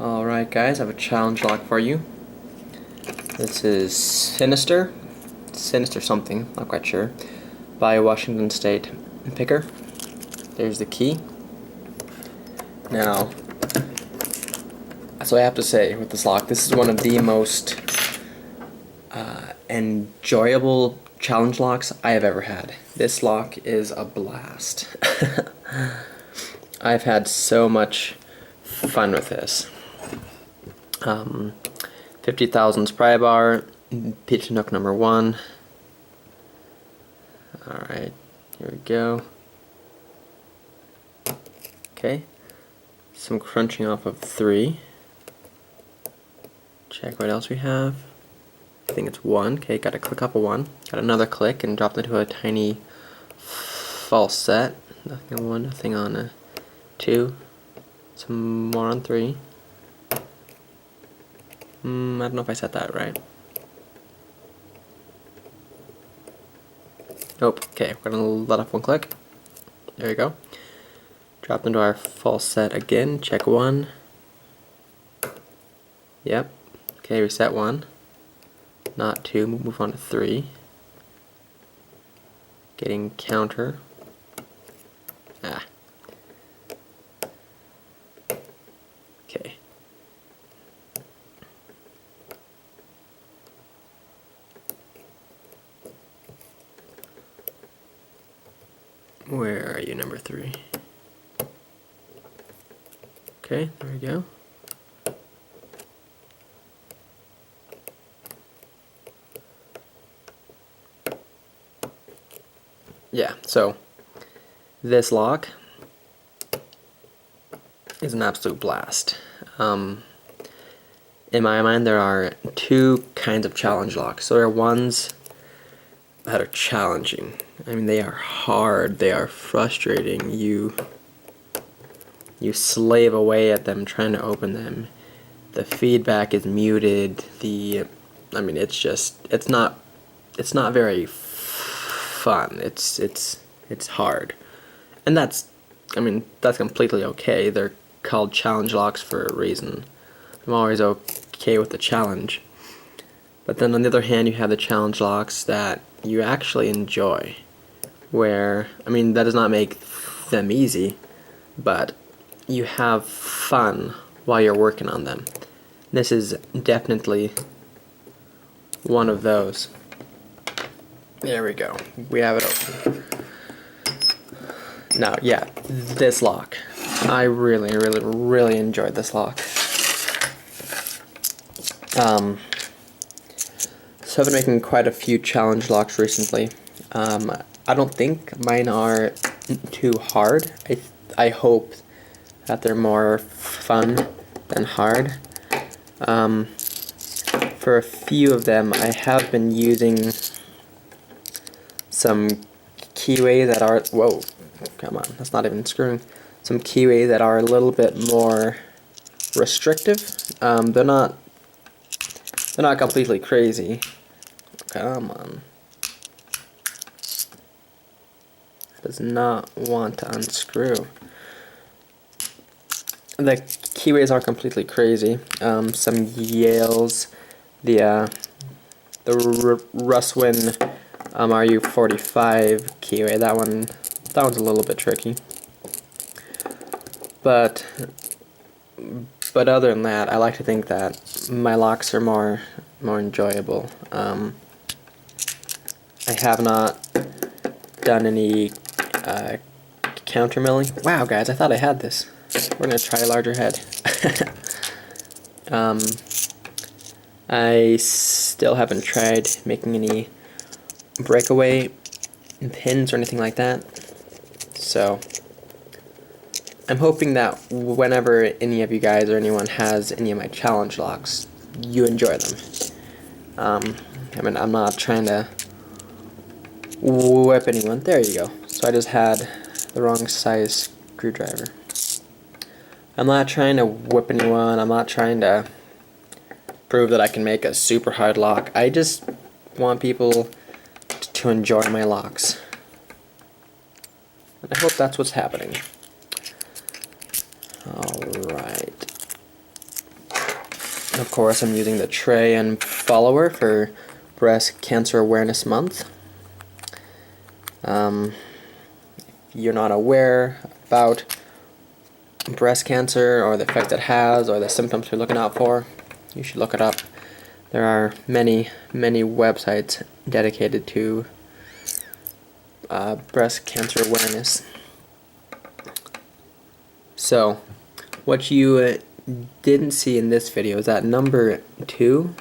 Alright guys, I have a challenge lock for you. This is Sinister something, not quite sure, by Washington State Picker. There's the key. Now, that's what I have to say with this lock. This is one of the most enjoyable challenge locks I have ever had. This lock is a blast. I've had so much fun with this. 50,000 pry bar, pitch nook number 1. Alright, here we go. Okay, some crunching off of 3. Check what else we have. I think it's 1. Okay, got a click off of 1. Got another click and dropped into a tiny false set. Nothing on 1, nothing on 2. Some more on 3. I don't know if I said that right. Nope. Okay, we're gonna let off 1 click. There we go. Dropped into our false set again. Check 1. Yep. Okay, reset 1. Not 2. Move on to 3. Getting counter. Okay. Where are you, number 3? Okay, there we go. Yeah, so this lock is an absolute blast. In my mind, there are 2 kinds of challenge locks. So there are ones that are challenging. I mean, they are hard, they are frustrating. You slave away at them trying to open them. The feedback is muted. I mean, it's not very fun. It's hard, and that's completely okay. They're called challenge locks for a reason. I'm always okay with the challenge. But then on the other hand, you have the challenge locks that you actually enjoy, where, I mean, that does not make them easy, but you have fun while you're working on them. This is definitely one of those. There we go. We have it open. Now, yeah, this lock. I really enjoyed this lock. So I've been making quite a few challenge locks recently. I don't think mine are too hard. I hope that they're more fun than hard. For a few of them, I have been using some keyways that are, whoa, come on, that's not even screwing. Some keyways that are a little bit more restrictive. They're not completely crazy. Come on. It does not want to unscrew. The keyways are completely crazy. Some Yales, the Russwin RU45 keyway. That one's a little bit tricky. But other than that, I like to think that my locks are more enjoyable. I have not done any counter milling. Wow, guys, I thought I had this. We're gonna try a larger head. I still haven't tried making any breakaway pins or anything like that. So I'm hoping that whenever any of you guys or anyone has any of my challenge locks, you enjoy them. I mean, I'm not trying to whip anyone. There you go. So I just had the wrong size screwdriver. I'm not trying to whip anyone. I'm not trying to prove that I can make a super hard lock. I just want people to enjoy my locks. And I hope that's what's happening. Alright. course, I'm using the tray and follower for Breast Cancer Awareness Month. If you're not aware about breast cancer or the effects it has or the symptoms you're looking out for, you should look it up. There are many websites dedicated to breast cancer awareness. So, what you didn't see in this video is that number 2,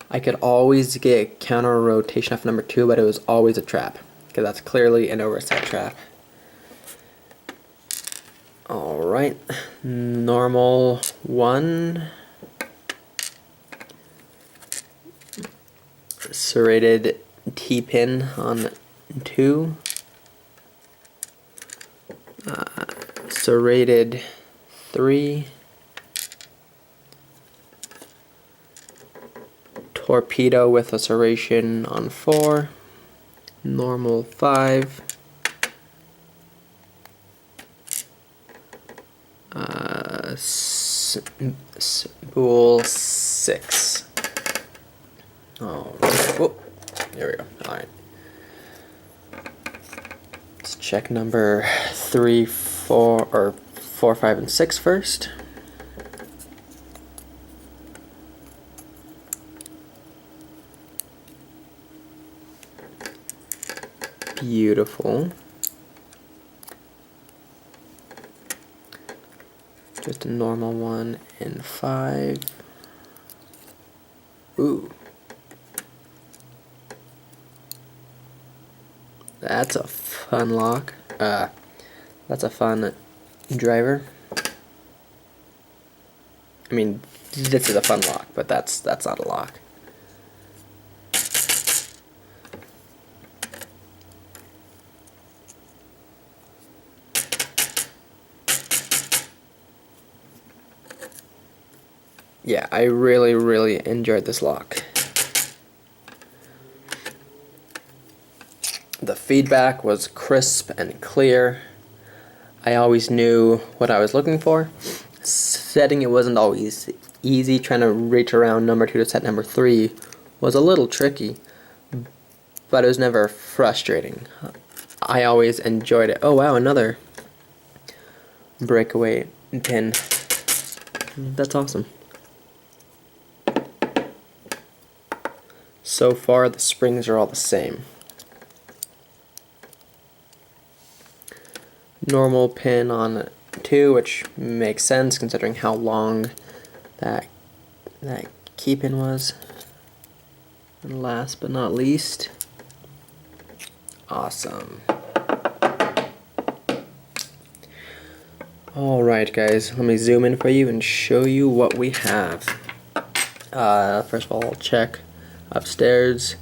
I could always get counter rotation off number 2, but it was always a trap, because that's clearly an overset trap. Alright, normal 1, serrated T-pin on 2, serrated 3, torpedo with a serration on 4, normal 5, spool 6. Alright, whoop, there we go. Alright. Let's check number 3, 4, or 4, 5, and 6 first. Beautiful. Just a normal one in 5. Ooh. That's a fun lock. That's a fun driver. I mean, this is a fun lock, but that's not a lock. Yeah, I really enjoyed this lock. The feedback was crisp and clear. I always knew what I was looking for. Setting it wasn't always easy. Trying to reach around number 2 to set number 3 was a little tricky, but it was never frustrating. I always enjoyed it. Oh wow, another breakaway pin. That's awesome. So far, the springs are all the same. Normal pin on 2, which makes sense considering how long that key pin was. And last but not least, awesome. Alright guys, let me zoom in for you and show you what we have. First of all, I'll check upstairs.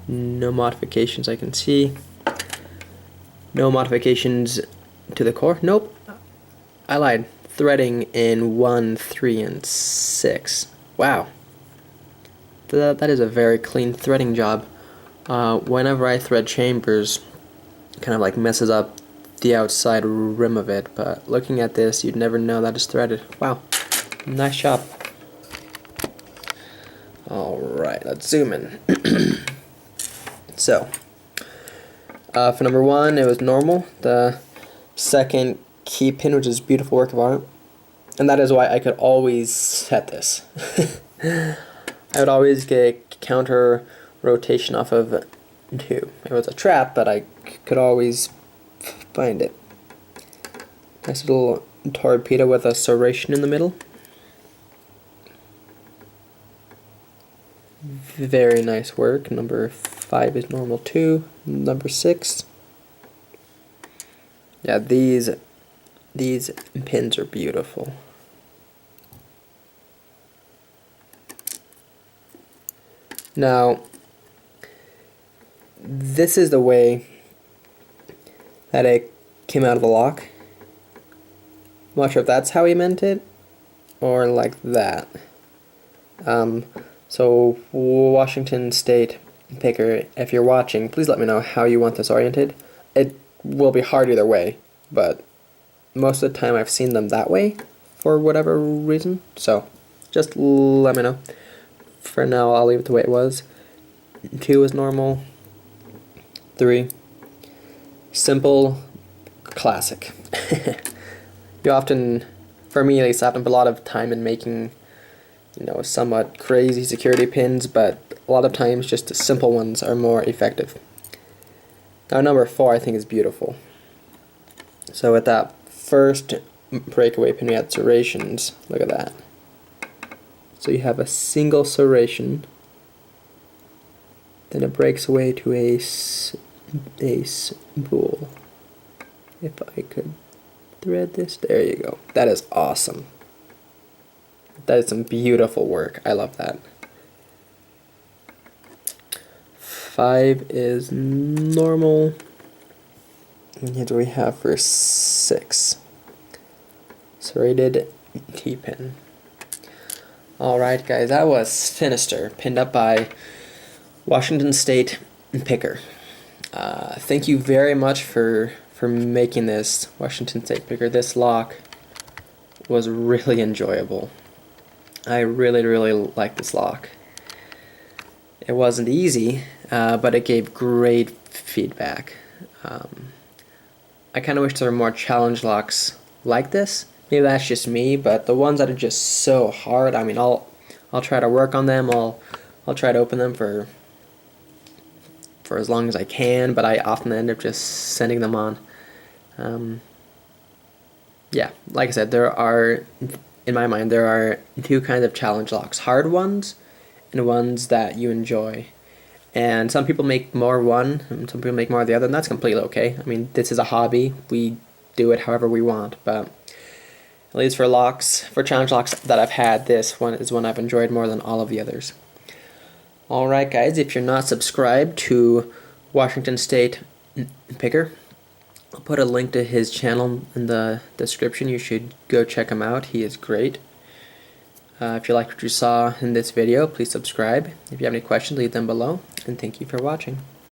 No modifications I can see. No modifications to the core. Nope. I lied. Threading in 1, 3, and 6. Wow. That is a very clean threading job. Whenever I thread chambers, it kind of like messes up the outside rim of it, but looking at this, you'd never know that it's threaded. Wow. Nice job. Alright, let's zoom in. So, for number 1, it was normal. The second key pin, which is beautiful work of art, and that is why I could always set this. I would always get counter rotation off of 2. It was a trap, but I could always find it. Nice little torpedo with a serration in the middle. Very nice work. Number 5 is normal 2. Number 6. Yeah, these pins are beautiful. Now, this is the way that it came out of the lock. I'm not sure if that's how he meant it, or like that. So, Washington State picker, if you're watching, please let me know how you want this oriented. It will be hard either way, but most of the time I've seen them that way for whatever reason. So, just let me know. For now, I'll leave it the way it was. 2 is normal. 3, simple, classic. You often, for me at least, I often put a lot of time in making, somewhat crazy security pins, but a lot of times just the simple ones are more effective. Now number 4 I think is beautiful. So with that first breakaway pin we had serrations. Look at that. So you have a single serration, then it breaks away to a spool. If I could thread this, there you go. That is awesome. That is some beautiful work. I love that. 5 is normal. And here's what we have for 6. Serrated T-pin. Alright guys, that was Sinister, pinned up by Washington State Picker. Thank you very much for making this Washington State Picker. This lock was really enjoyable. I really like this lock. It wasn't easy, but it gave great feedback. I kind of wish there were more challenge locks like this. Maybe that's just me, but the ones that are just so hard, I mean, I'll try to work on them. I'll try to open them for as long as I can, but I often end up just sending them on. Yeah, like I said, in my mind, there are 2 kinds of challenge locks: hard ones and ones that you enjoy. And some people make more one, and some people make more of the other, and that's completely okay. I mean, this is a hobby. We do it however we want, but at least for locks, for challenge locks that I've had, this one is one I've enjoyed more than all of the others. Alright guys, if you're not subscribed to Washington State Picker, I'll put a link to his channel in the description. You should go check him out. He is great. If you liked what you saw in this video, please subscribe. If you have any questions, leave them below. And thank you for watching.